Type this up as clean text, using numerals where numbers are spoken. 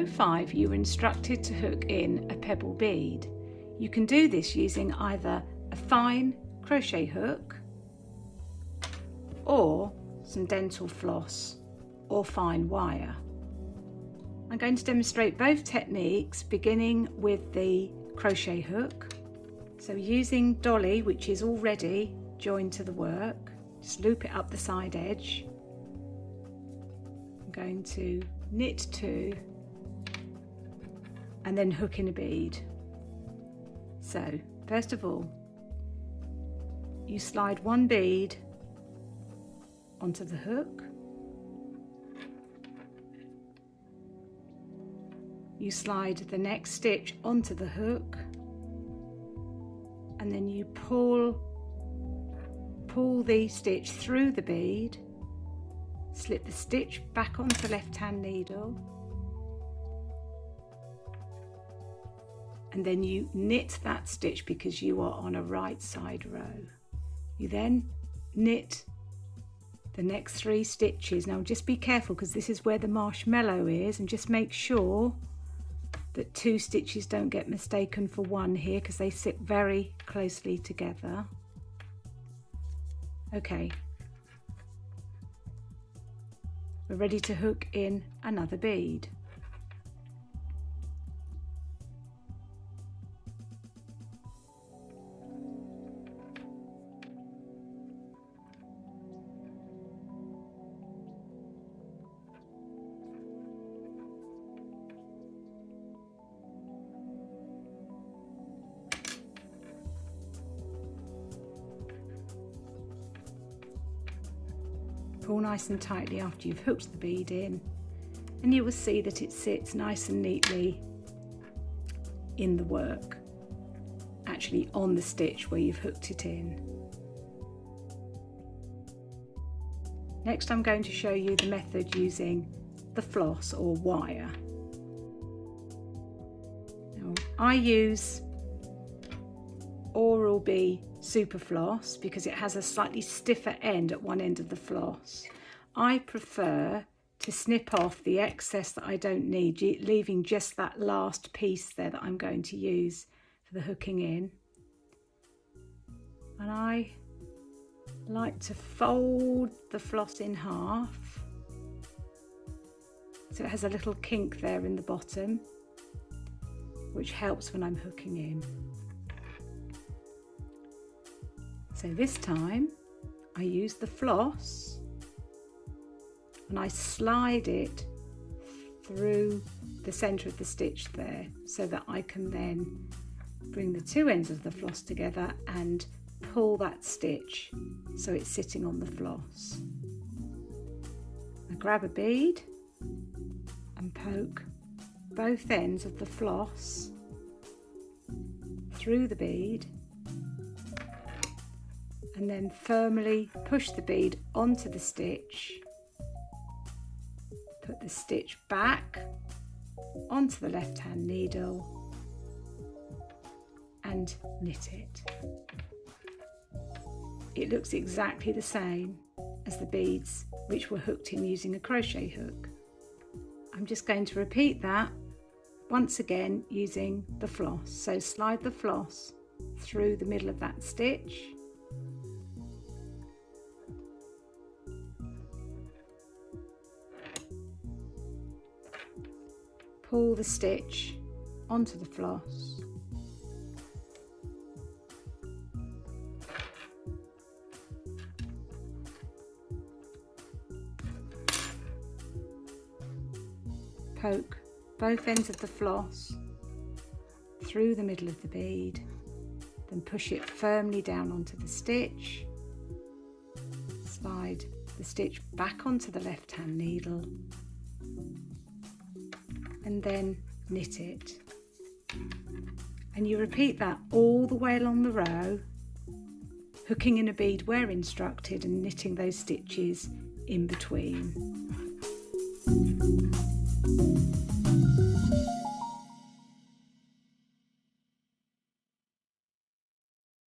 5 you were instructed to hook in a pebble bead. You can do this using either a fine crochet hook or some dental floss or fine wire. I'm going to demonstrate both techniques, beginning with the crochet hook. So using dolly, which is already joined to the work, just loop it up the side edge. I'm going to knit 2 and then hook in a bead. So first of all, you slide 1 bead onto the hook. You slide the next stitch onto the hook, and then you pull the stitch through the bead, slip the stitch back onto the left-hand needle, and then you knit that stitch because you are on a right side row. You then knit the next 3 stitches. Now just be careful because this is where the marshmallow is, and just make sure that 2 stitches don't get mistaken for 1 here because they sit very closely together. Okay, we're ready to hook in another bead. Pull nice and tightly after you've hooked the bead in, and you will see that it sits nice and neatly in the work, actually on the stitch where you've hooked it in. Next I'm going to show you the method using the floss or wire. Now, I use Oral-B Super Floss because it has a slightly stiffer end at one end of the floss. I prefer to snip off the excess that I don't need, leaving just that last piece there that I'm going to use for the hooking in. And I like to fold the floss in half so it has a little kink there in the bottom, which helps when I'm hooking in. So this time I use the floss and I slide it through the centre of the stitch there so that I can then bring the 2 ends of the floss together and pull that stitch so it's sitting on the floss. I grab a bead and poke both ends of the floss through the bead, and then firmly push the bead onto the stitch, put the stitch back onto the left-hand needle and knit it. It looks exactly the same as the beads which were hooked in using a crochet hook. I'm just going to repeat that once again using the floss. So slide the floss through the middle of that stitch, pull the stitch onto the floss, poke both ends of the floss through the middle of the bead, then push it firmly down onto the stitch, slide the stitch back onto the left-hand needle, and then knit it. And you repeat that all the way along the row, hooking in a bead where instructed and knitting those stitches in between.